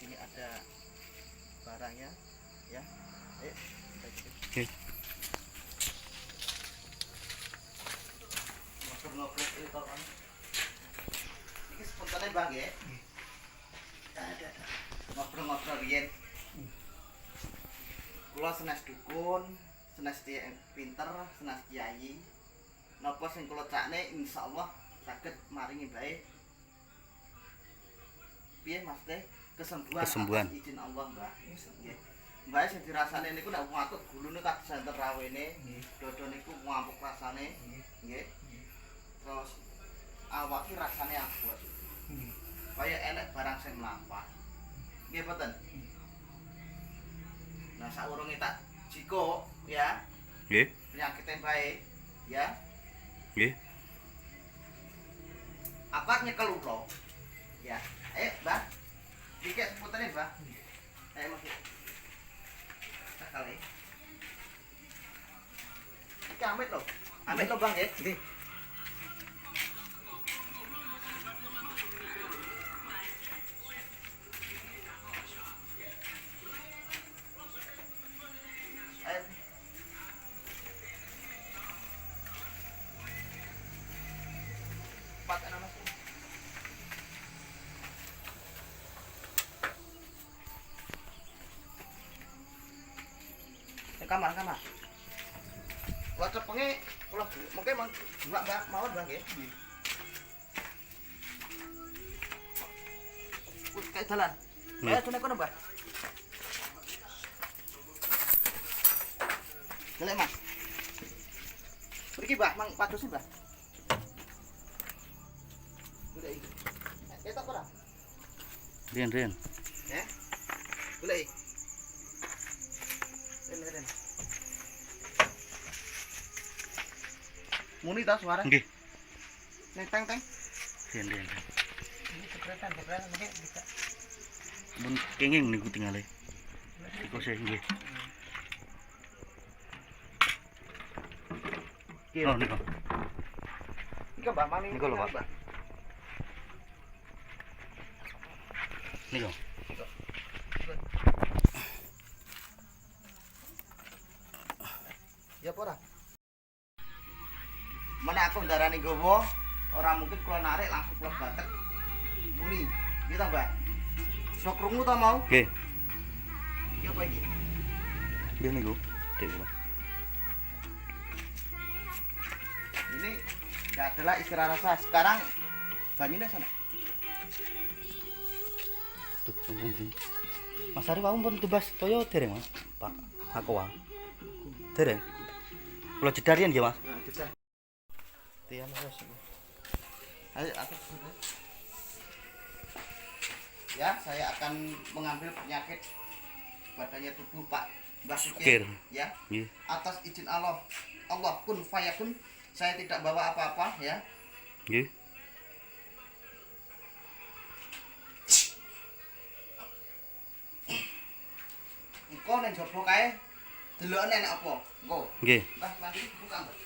sini ada barangnya ya. Ayo. Oke. Ngobrol-ngobrol itu kan. Ini spontannya Bang ya. Ada. Ngobrol-ngobrol riyen. Kula senes dukun, senes pinter, senes kiai. Napa sing kula cakne insyaallah saged maringi bae. Piye Mas Teh? Kesembuhan. Izin Allah, Mbah. Nggih. Mbah sing dirasane niku nek wong akut gulune kados santen rawene, dodo niku ngampuk rasane. Nggih. Terus awake rasane abot. Kaya enek barang sing mlampah. Nggih mboten? Nah, saurunge tak jiko ya. Nggih. Penyakite bae ya. Nggih. Apa nyekel ulo? Ya. Ayo, Mbah. Dikek seputane, Mbah. Ayo masuk. Sekali. Iki amit lho. Amit lho, Bang, nggih. Nggih. Ayo. Pakai nama sih. Kamar. Kula cepenge kula mengke Mbak mawon Bang nggih. Wis kae dalan. Ayo kene kono, Mbak. Jelek, Mas. Mriki, Mbak, mang padosi, Mbak. Udah iki. Ketok ora? Rian. Boleh. Ren. Muni ta suara? Nggih. Neng teng. Rian. Ini kepretan mungkin bisa. Mun kenging niku tingale. Iku sih nggih. Oh niku. Iki Mbak Mami. Niku lho, Pak. Niku. Ya apa ora? Mana aku ndarani gowo, ora mungkin kula narik langsung kula batek. Muni, iki ta, Mbak? Sok krungu ta mau? Nggih. Iki apa iki? Nggih niku. Dek. Ini enggak adalah istirahat rasa. Sekarang banyune sana. Tuh, sampun di. Mas Ari wau pun tubas toyo dereng, Mas. Pak, aku wae. Dereng. Kula jedarian nggih, Mas. Nah, jeda. Tian wes. Ayo aku. Ya, saya akan mengambil penyakit badannya tubuh Pak Mbah Sukir. Ya. Nggih. Atas izin Allah. Allah kun fayakun. Saya tidak bawa apa-apa ya. Nggih. Engko ning jaba kae delokne enek apa? Engko. Nggih. Mbah, mari buka, Mbah.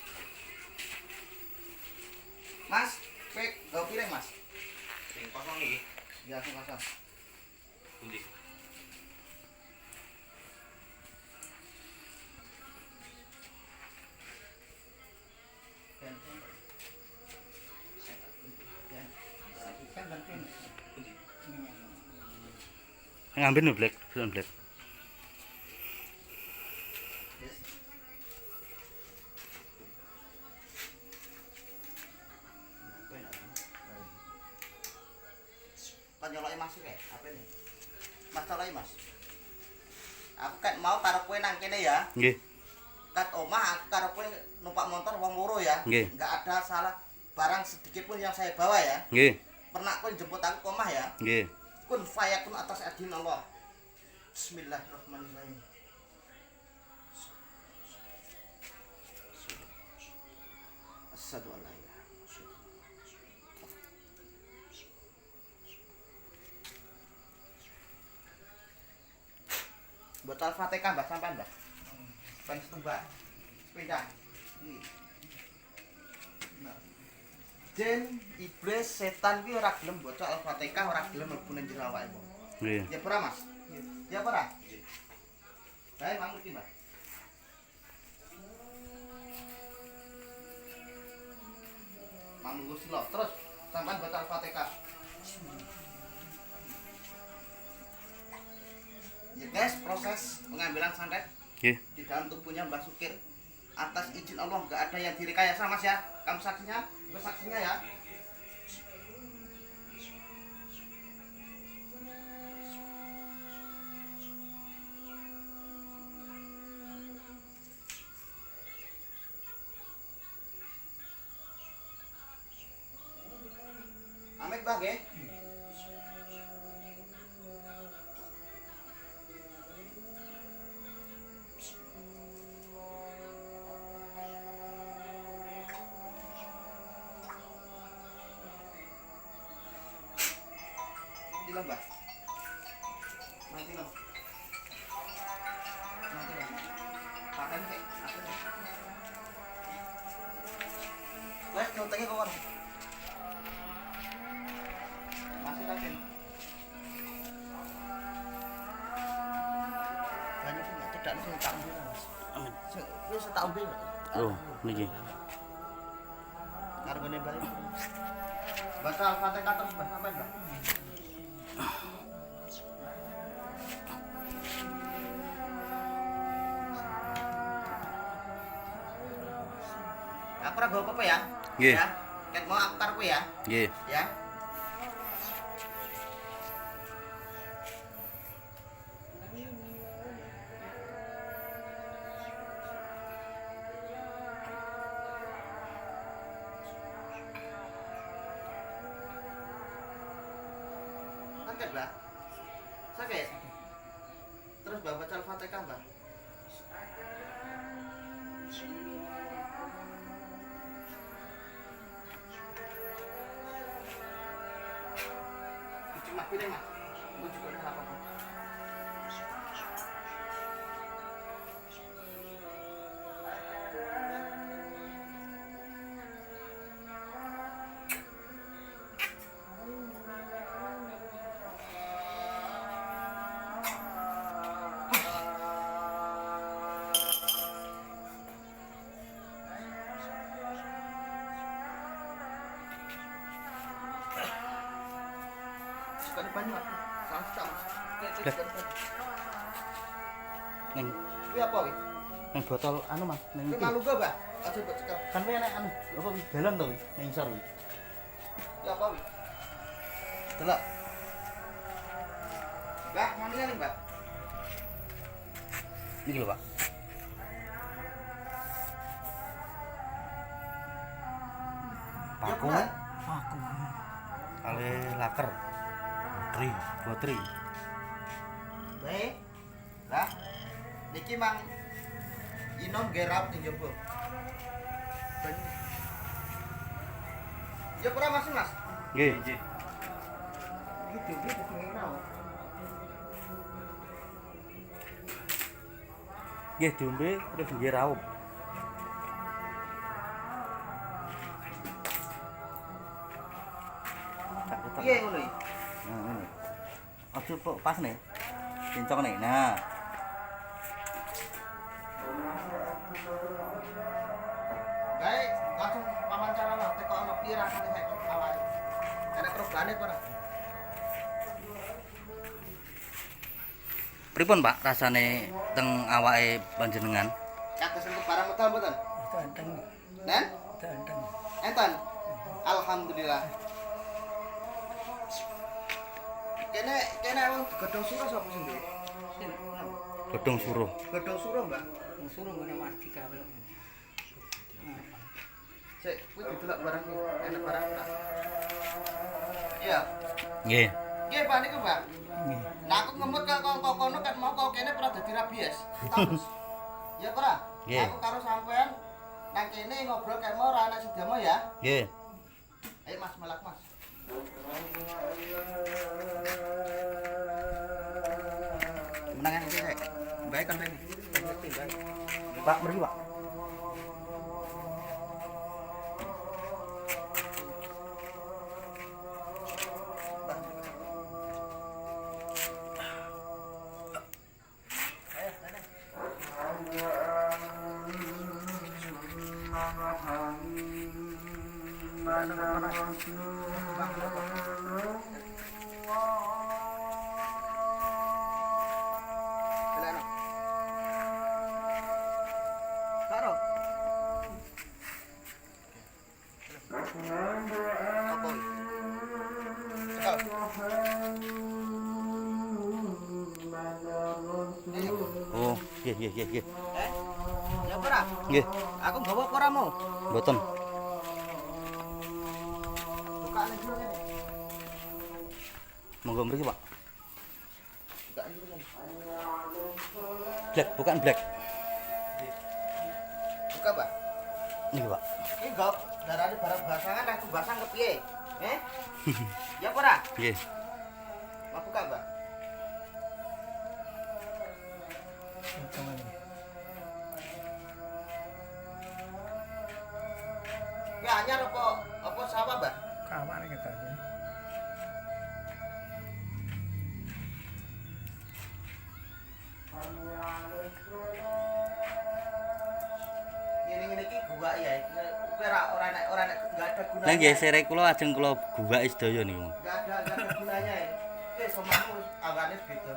Mas, kowe nggo piring, Mas? Sing kosong iki. Ya, sing kosong. Pundi? Ngambil nih black. Kan nyoloki Mas iki, apa ini? Mas coloi, Mas. Aku kan mau karo kowe nang kene ya. Nggih. Kat omah aku karo kowe numpak motor wong loro ya. Nggih. Enggak ada salah barang sedikit pun yang saya bawa ya. Nggih. Pernah kowe jemput aku ke omah ya. Nggih. Kun fayakun atas adin Allah. Bismillahirrahmanirrahim. Asyhadu an la ilaha illallah. Botol Fatihah Mbah sampean, Mbah. Ben setembak. Sepeda. Iki. Jin, iblis, setan kuwi ora gelem baca Al-Fatihah, ora gelem mlebu nang jero awake. Nggih. Ya pura Mas. Ya pura. Baik, Mang ngerti, Mbak. Mang nunggu silo. Terus sampai baca Al-Fatihah. Ya guys, proses pengambilan santet Nggih. di dalam tubuhnya Mbah Sukir atas izin Allah nggak ada yang direkayasa Mas ya. Kamu saksinya, gue saksinya ya. Amit Bang ya. Nanti lo Mbak. Nanti lo. Nanti lo. Pakai nih. Wes, contengnya kawan. Masih lagi. Banyak sih nggak tidak sih tak ambil Mas. Amin. Wis tak ambil. Oh, niki. Karbone balik. Baca Al-Fatihah terus Mbak, sampai Mbak. Aku ora gawe apa-apa ya? Nggih. Ya. Ket mau aku karepku ya. Nggih. Ya. Sakit, Mbak? Sakit? Terus Mbak baca Al-Fatihah, Mbak? Cuma pilih, Mas. Gue juga udah apa-apa. Suka di banyak. Salah suka, Mas. Lah. Neng Ini apa, Wi? neng botol anu Mas, neng Ini iki. malu gak, Mbak? Aja buat cekal. Kan we enek anu, apa wi galon to wi, neng isor wi. Ini apa, Wi? Delok. Mbak, mandi nih, Mbak. Niki lho, Pak. Paku, Ya, Pak. paku. Ale laker. Botri. Baik. Lah. Niki mang inom gerap ning jopo. Ya pura Mas, Mas. Nggih. Iki dhewe pengen Nggih diombe terus nggih raup. Tak putar. Piye ngono iki? Nah, ngono. Aja kok pas nih. Cincong nih. Nah. Baik, langsung wawancara Mas. Teko ono piye rasane nek awake. Ada perubahan apa ora? Pripun Pak rasane teng awake panjenengan? Kados engko barang medal mboten? Tantang, Nen? tantang. Enten. Alhamdulillah. Kene wong godhong suruh sapa sing duwe? Godhong suruh. Godhong suruh, Mbak. Suruh ngene mati kabel. Sik, kuwi didelok barang iki. Enak barang tak. Iya. Nggih. Nggih, Pak niku, Pak. Nah, aku ngemut kok kono kan mau kok kene pernah dadi rabies. Terus. Ya, Pra. Nggih. Aku karo sampean nang kene ngobrol kek mau ora ana sidamo ya. Nggih. Ayo Mas, melak Mas. Menangan iki sik. Baik kan ini. Ngerti, baik. Pak, mriki Pak. Belakang. Karo. Apa? Cekal. Oh, nggih. Ya ora? Nggih, Aku bawa apa ora mau? mboten. Buka ning jero kene. Monggo mriki, Pak. Buka ning jero kene. Black, bukan black. Buka, Pak. Nggih, Pak. Ini gak darane barang basangan aku basang kepiye? Ya apa ora? Nggih. Mau buka, Mbak? Ya anyar apa sawah, Mbak? Kawan kita ini. Ngene-ngene iki gua ya. Kowe ora nek enggak ada gunanya. Lah nggih sere kula ajeng kula guwaki sedaya niku. Enggak ada gunanya ya. Oke, somamu awane beda.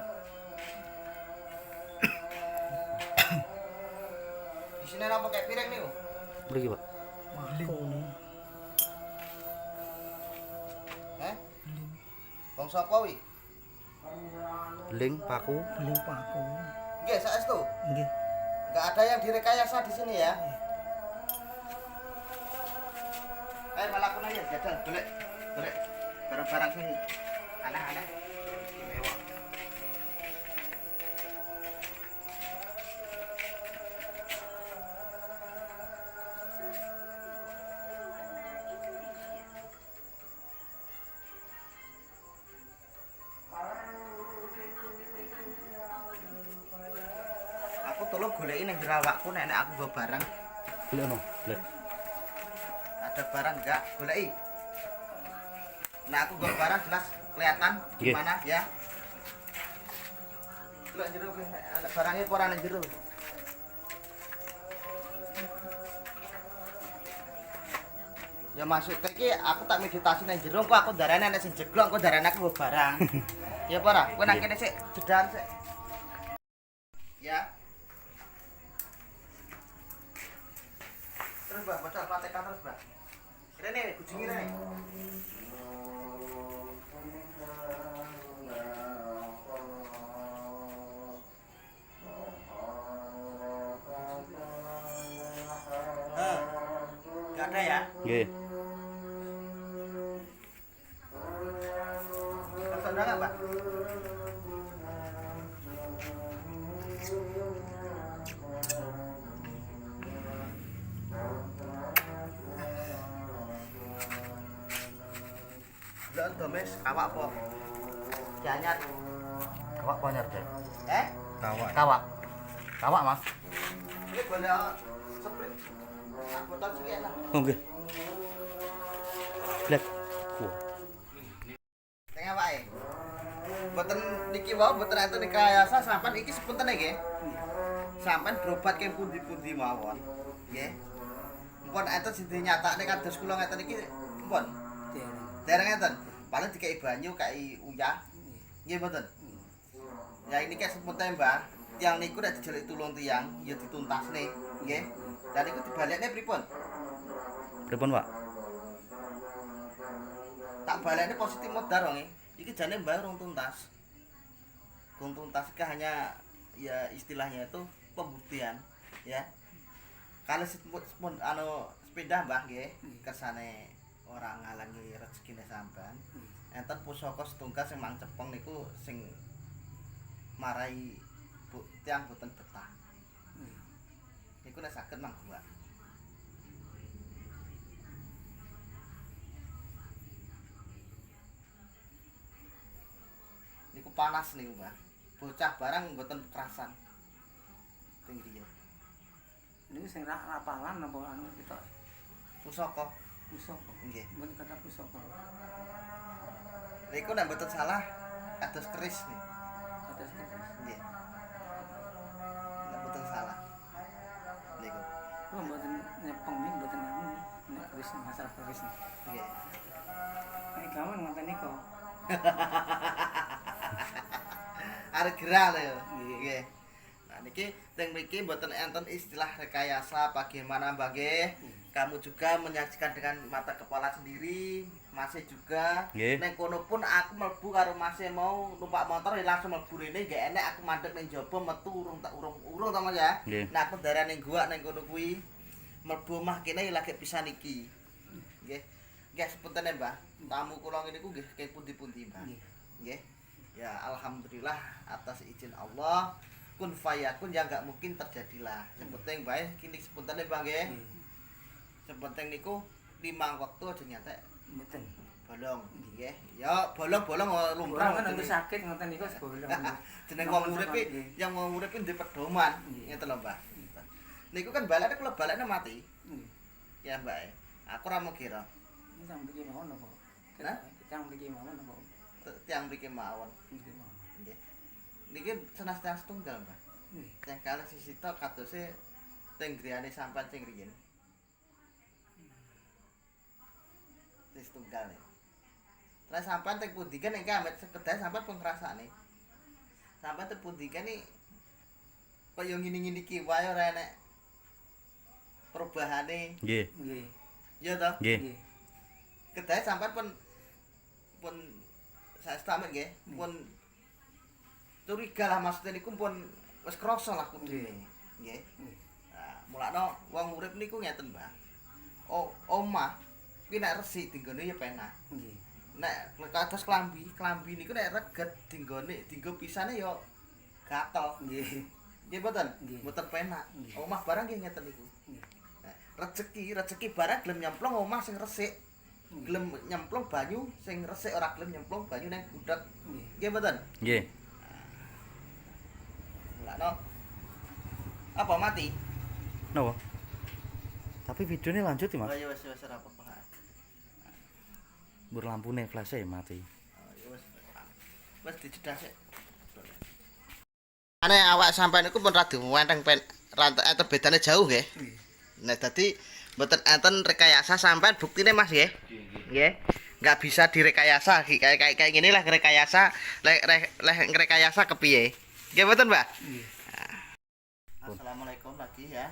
Di sini apa kayak piring nih? Mriki, Pak. Kono. Bang sapa wi? Beling, paku. Belum paku. Nggih, saestu. Nggih. Enggak ada yang direkayasa di sini ya. Malah kono ya jajal golek barang-barang sing aneh-aneh. Istimewa. Aku tolong goleki ning jerawakku nek aku nggo barang. Golekno, black. Ada barang enggak? Goleki. Nah, aku nggo barang jelas kelihatan di Nggih. mana ya. Delok jero kowe ada barangnya apa ora nang jero. Ya maksudnya iki aku tak meditasi nang jero kok aku darane nek sing jeglok kok darane aku nggo barang. Ya apa ora? Kowe nang kene sik jedan sik. Ya. Terus Mbak, baca Al-Fatihah terus, Mbak. Rene, kucing rene. Enggak ada ya? Nggih. Terus ada enggak, Mbak? Lah domes awak apa? Janyar. Kawak panyar, Dek. Kawak. Kawak. Kawak, Mas. Ini boleh sprit. Nah, botol sih enak. Oh, nggih. Black. Wah. Tengah wae. Mboten niki wae mboten enten rekayasa sampean iki sepunten nggih. Sampean berobat ke pundi-pundi mawon. Nggih. Mumpun enten sing dinyatakne kados kula ngeten iki mumpun. Dereng ngeten. Paling dikei banyu kai uyah. Nggih mboten. Ya ini kayak sepunten Mbah. Tiang niku nek dijeluk tulung tiang ya dituntasne, nggih. Dan niku dibalekne pripun? Pripun, Pak? Tak balekne positif modar wong iki jane Mbah urung tuntas. Urung tuntas iki hanya ya istilahnya itu pembuktian ya. Kalau sepeda Mbah nggih kersane ora ngalangi rezekine sampean. Enten pusaka setunggal sing mang cepeng niku sing marai tiang boten betah. Niku nek saged mang Mbah. Niku panas niku, Mbah. Bocah barang mboten kerasan. Teng riyo. Ini sing rapalan apa anu kita Pusaka. pusaka. Nggih. Mboten kata pusaka. Niku nek mboten salah kados keris nih. Kata keris. Nggih. Nek mboten salah. Niku. Oh, mboten nyepeng nih, mboten anu nek keris masalah keris. Nggih. gawen ngoten niku. Arep gerak lho. Nggih. Nah niki teng mriki mboten enten istilah rekayasa bagaimana Mbak nggih. Kamu juga menyaksikan dengan mata kepala sendiri, Masih juga. Nggih. Neng kono pun aku mlebu karo Masih mau numpak motor ya langsung mlebu rene gak enek aku mandek ning jaba metu urung ta Mas ya. Nggih. Nah aku darane gua ning kono kuwi mlebu omah kene ya lagi pisan iki. Nggih. Nggih sepunten ya, Mbah. Tamu kula ngene ku nggih kaya pundi-pundi, Mbah. Nggih. Ya alhamdulillah atas izin Allah kun fayakun ya enggak mungkin terjadilah. Yang penting bae kini sepunten ya, Mbah nggih. Sepenting niku 5 waktu aja nyantek Mboten. bolong nggih. Ya bolong-bolong lumrah Ora kan sakit ngoten niku sebolong. jeneng wong urip iki yang wong urip iki ndek pedoman ngeten lho Mbah. Niku kan balane kula balane mati. Ya Mbak. Aku ora mau kira. Ini sampe iki mawon apa? Hah? Sampe iki mawon apa? Tiang mriki mawon. Iki mawon. Nggih. Niki senas-senas tunggal Mbah. Teng kalih sisi tok kadose teng griyane sampean sing riyen. Wis tunggal nih. Lah sampean teng pundi kan engke ambek sekedar sampean pun ngrasane. Sampean teng pundi kan iki kaya ngene-ngene iki wae ora enek perubahane. Nggih. Nggih. Ya toh? Nggih. Kedae sampean pun saesta amek nggih, pun curiga lah maksudnya niku pun wis krasa lah kudune. Nggih. Nah, mulakno wong urip niku ngeten, Mbak. Omah kuwi nek resik dinggone ya penak. Nggih. Nek kados klambi niku nek reget dinggone dinggo pisane ya gatel. Nggih. Nggih mboten? Nggih. Mboten penak. Nggih. Omah barang nggih ngeten niku. Nggih. Nah, rezeki barang gelem nyemplung omah sing resik. Gelem nyemplung banyu sing resik ora gelem nyemplung banyu ning gudeg. Nggih. Nggih mboten? Nggih. Mulakno apa mati? Napa? Tapi videonya lanjut ya, Oh Mas. ya wis ora apa-apa. Mbur lampune flash mati. Oh ya wis. Wis dijedah sik. Ane awak sampean niku pun rada wenteng rantai enten bedane jauh nggih. Nah dadi mboten enten rekayasa sampean buktine Mas nggih. Nggih. Enggak bisa direkayasa kayak gini lah rekayasa lek ngrekayasa kepiye. Nggih mboten, Mbak? Nggih. Assalamualaikum lagi ya.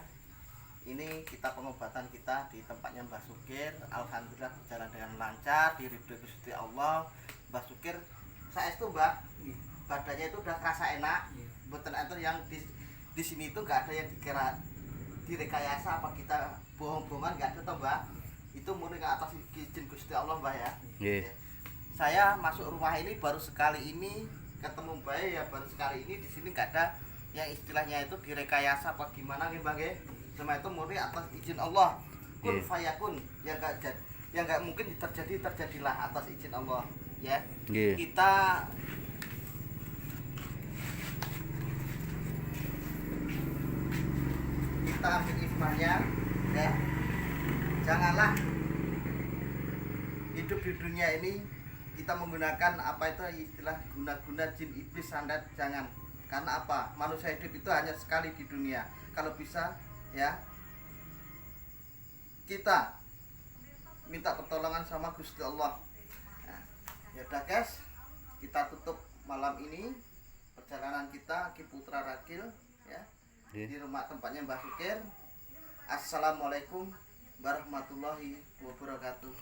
Ini kita pengobatan kita di tempatnya Mbah Sukir. Alhamdulillah berjalan dengan lancar, diridhoi Gusti Allah. Mbah Sukir saestu Mbah, badannya itu udah kerasa enak. Mboten enten yang di sini itu enggak ada yang dikira direkayasa apa kita bohong-bohongan enggak ada toh Mbah. Itu murni ke atas izin Gusti Allah Mbah ya. Nggih. Saya masuk rumah ini baru sekali ini ketemu Mbah ya baru sekali ini di sini enggak ada yang istilahnya itu direkayasa apa gimana nggih Mbah nggih. Semua itu murni atas izin Allah. Kun Nggih. fayakun yang enggak mungkin terjadilah atas izin Allah ya. Nggih. Kita ambil hikmahnya ya. Janganlah hidup di dunia ini kita menggunakan apa itu istilah guna-guna jin iblis sandat, jangan. Karena apa? Manusia hidup itu hanya sekali di dunia. Kalau bisa ya kita minta pertolongan sama Gusti Allah. Nah, ya udah guys, kita tutup malam ini perjalanan kita Ki Putra Ragil ya. Di rumah tempatnya Mbah Sukir. Assalamualaikum warahmatullahi wabarakatuh.